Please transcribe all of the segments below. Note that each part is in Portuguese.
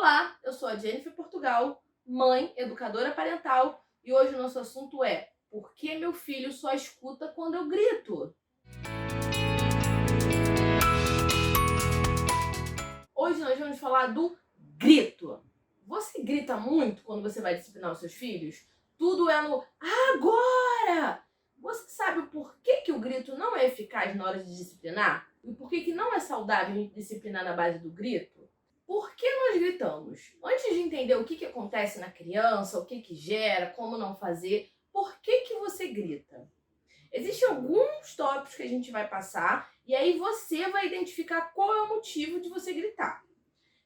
Olá, eu sou a Jennifer Portugal, mãe, educadora parental, e hoje o nosso assunto é: por que meu filho só escuta quando eu grito? Hoje nós vamos falar do grito. Você grita muito quando você vai disciplinar os seus filhos? Tudo é no agora! Você sabe o porquê que o grito não é eficaz na hora de disciplinar? E por que não é saudável a gente disciplinar na base do grito? Por que nós gritamos? Antes de entender o que acontece na criança, o que gera, como não fazer, por que você grita? Existem alguns tópicos que a gente vai passar e aí você vai identificar qual é o motivo de você gritar.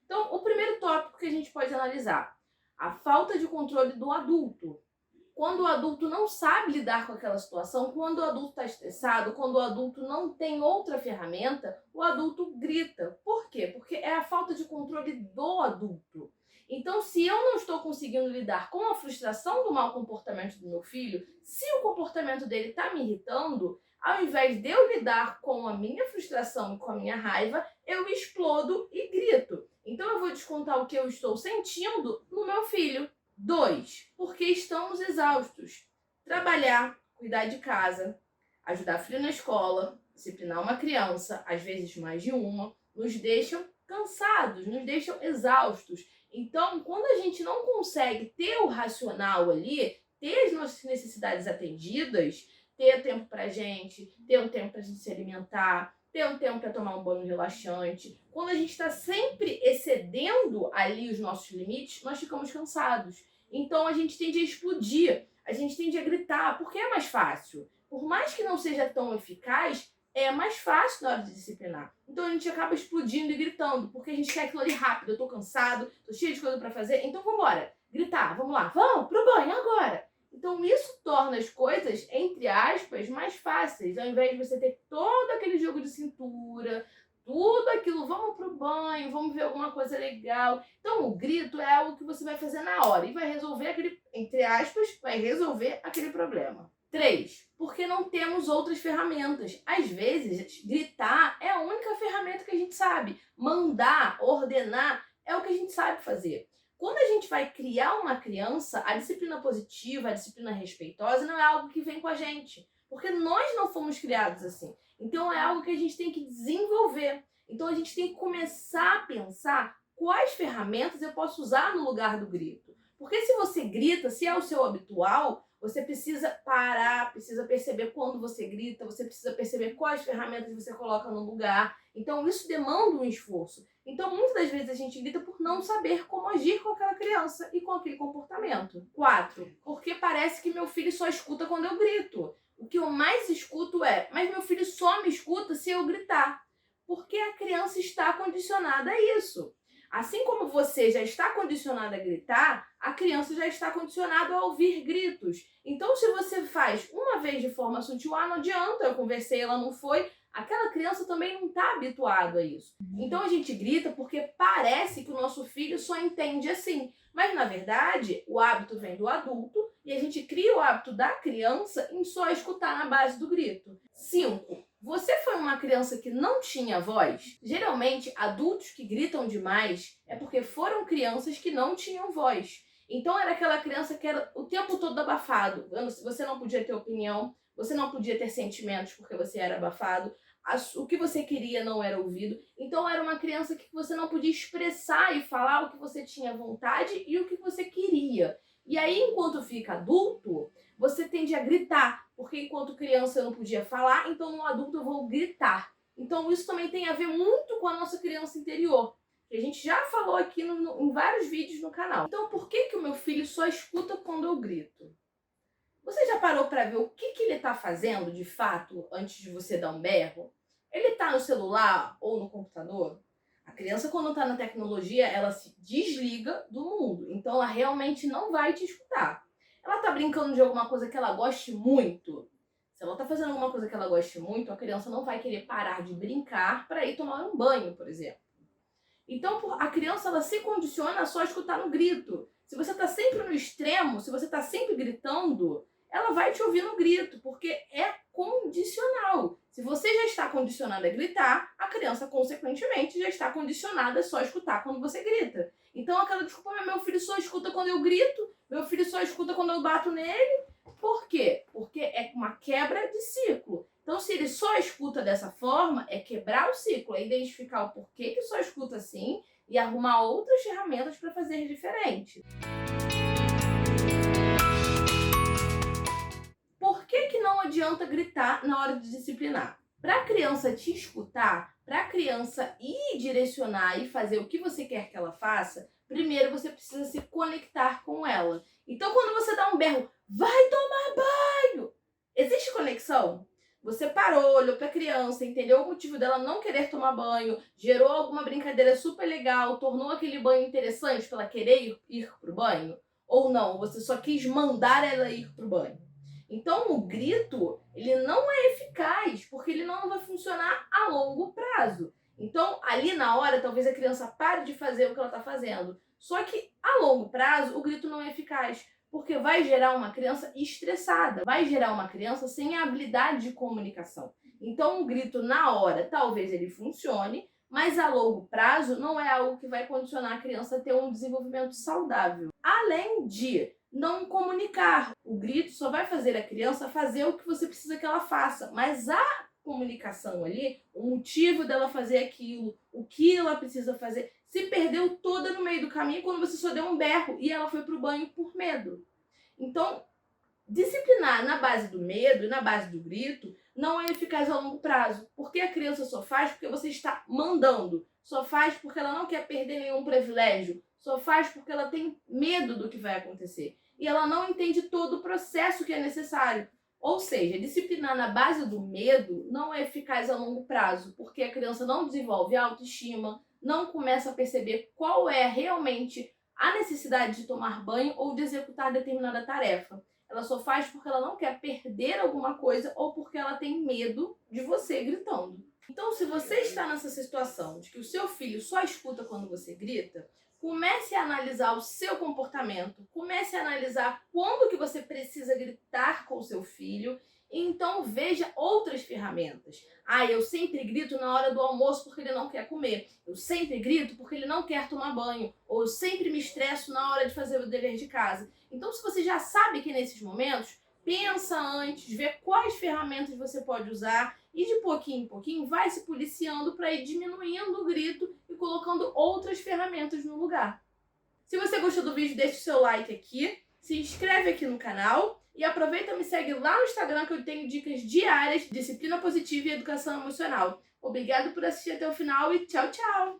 Então, o primeiro tópico que a gente pode analisar: a falta de controle do adulto. Quando o adulto não sabe lidar com aquela situação, quando o adulto está estressado, quando o adulto não tem outra ferramenta, o adulto grita. Por quê? Porque é a falta de controle do adulto. Então, se eu não estou conseguindo lidar com a frustração do mau comportamento do meu filho, se o comportamento dele está me irritando, ao invés de eu lidar com a minha frustração e com a minha raiva, eu explodo e grito. Então, eu vou descontar o que eu estou sentindo no meu filho. 2, porque estamos exaustos. Trabalhar, cuidar de casa, ajudar filho na escola, disciplinar uma criança, às vezes mais de uma, nos deixam cansados, nos deixam exaustos. Então, quando a gente não consegue ter o racional ali, ter as nossas necessidades atendidas, ter tempo pra gente, ter um tempo pra gente se alimentar, ter um tempo para tomar um banho relaxante. Quando a gente está sempre excedendo ali os nossos limites, nós ficamos cansados. Então a gente tende a explodir, a gente tende a gritar, porque é mais fácil. Por mais que não seja tão eficaz, é mais fácil na hora de disciplinar. Então a gente acaba explodindo e gritando, porque a gente quer aquilo ali rápido. Eu tô cansado, tô cheio de coisa para fazer, então vambora. Gritar, vamos lá, vamos pro banho agora. Então isso torna as coisas, entre aspas, mais fáceis. Ao invés de você ter todo aquele jogo de cintura, tudo aquilo, vamos pro banho, vamos ver alguma coisa legal. Então o grito é algo que você vai fazer na hora e vai resolver aquele, entre aspas, vai resolver aquele problema. 3, porque não temos outras ferramentas. Às vezes, gritar é a única ferramenta que a gente sabe. Mandar, ordenar, é o que a gente sabe fazer. Quando a gente vai criar uma criança, a disciplina positiva, a disciplina respeitosa não é algo que vem com a gente, porque nós não fomos criados assim. Então é algo que a gente tem que desenvolver. Então a gente tem que começar a pensar quais ferramentas eu posso usar no lugar do grito. Porque se você grita, se é o seu habitual, você precisa parar, precisa perceber quando você grita, você precisa perceber quais ferramentas você coloca no lugar. Então isso demanda um esforço. Então muitas das vezes a gente grita por não saber como agir com aquela criança e com aquele comportamento. 4, porque parece que meu filho só escuta quando eu grito. O que eu mais escuto é: mas meu filho só me escuta se eu gritar. Porque a criança está condicionada a isso. Assim como você já está condicionada a gritar, a criança já está condicionada a ouvir gritos. Então, se você faz uma vez de forma sutil, não adianta, eu conversei, ela não foi, aquela criança também não está habituada a isso. Então, a gente grita porque parece que o nosso filho só entende assim. Mas, na verdade, o hábito vem do adulto e a gente cria o hábito da criança em só escutar na base do grito. 5, você foi uma criança que não tinha voz? Geralmente, adultos que gritam demais é porque foram crianças que não tinham voz. Então, era aquela criança que era o tempo todo abafado. Você não podia ter opinião, você não podia ter sentimentos porque você era abafado. O que você queria não era ouvido. Então, era uma criança que você não podia expressar e falar o que você tinha vontade e o que você queria. E aí, enquanto fica adulto, você tende a gritar, porque enquanto criança eu não podia falar, então no adulto eu vou gritar. Então isso também tem a ver muito com a nossa criança interior, que a gente já falou aqui em vários vídeos no canal. Então por que o meu filho só escuta quando eu grito? Você já parou para ver o que ele está fazendo de fato antes de você dar um berro? Ele está no celular ou no computador? A criança, quando está na tecnologia, ela se desliga do mundo. Então, ela realmente não vai te escutar. Ela está brincando de alguma coisa que ela goste muito. Se ela está fazendo alguma coisa que ela goste muito, a criança não vai querer parar de brincar para ir tomar um banho, por exemplo. Então, a criança ela se condiciona a só escutar no grito. Se você está sempre no extremo, se você está sempre gritando, ela vai te ouvir no grito, porque é condicional. Se você já está condicionada a gritar, a criança, consequentemente, já está condicionada a só escutar quando você grita. Então aquela desculpa, meu filho só escuta quando eu grito, meu filho só escuta quando eu bato nele. Por quê? Porque é uma quebra de ciclo. Então, se ele só escuta dessa forma, é quebrar o ciclo, é identificar o porquê que só escuta assim e arrumar outras ferramentas para fazer diferente. Por que não adianta gritar na hora de disciplinar? Para a criança te escutar, para a criança ir direcionar e fazer o que você quer que ela faça, primeiro você precisa se conectar com ela. Então, quando você dá um berro, vai tomar banho! Existe conexão? Você parou, olhou para a criança, entendeu o motivo dela não querer tomar banho, gerou alguma brincadeira super legal, tornou aquele banho interessante para ela querer ir para o banho? Ou não, você só quis mandar ela ir para o banho? Então, o grito, ele não é eficaz, porque ele não vai funcionar a longo prazo. Então, ali na hora, talvez a criança pare de fazer o que ela está fazendo. Só que, a longo prazo, o grito não é eficaz, porque vai gerar uma criança estressada, vai gerar uma criança sem a habilidade de comunicação. Então, o grito na hora, talvez ele funcione, mas a longo prazo não é algo que vai condicionar a criança a ter um desenvolvimento saudável. Além de não comunicar. O grito só vai fazer a criança fazer o que você precisa que ela faça, mas a comunicação ali, o motivo dela fazer aquilo, o que ela precisa fazer, se perdeu toda no meio do caminho quando você só deu um berro e ela foi pro banho por medo. Então, disciplinar na base do medo e na base do grito não é eficaz a longo prazo, porque a criança só faz porque você está mandando, só faz porque ela não quer perder nenhum privilégio, só faz porque ela tem medo do que vai acontecer e ela não entende todo o processo que é necessário. Ou seja, disciplinar na base do medo não é eficaz a longo prazo, porque a criança não desenvolve autoestima, não começa a perceber qual é realmente a necessidade de tomar banho ou de executar determinada tarefa. Ela só faz porque ela não quer perder alguma coisa ou porque ela tem medo de você gritando. Então, se você está nessa situação de que o seu filho só escuta quando você grita, comece a analisar o seu comportamento, comece a analisar quando que você precisa gritar com o seu filho, e então veja outras ferramentas. Eu sempre grito na hora do almoço porque ele não quer comer. Eu sempre grito porque ele não quer tomar banho. Ou eu sempre me estresso na hora de fazer o dever de casa. Então, se você já sabe que nesses momentos, pensa antes, vê quais ferramentas você pode usar e de pouquinho em pouquinho vai se policiando para ir diminuindo o grito e colocando outras ferramentas no lugar. Se você gostou do vídeo, deixe o seu like aqui, se inscreve aqui no canal e aproveita e me segue lá no Instagram que eu tenho dicas diárias de disciplina positiva e educação emocional. Obrigado por assistir até o final e tchau, tchau!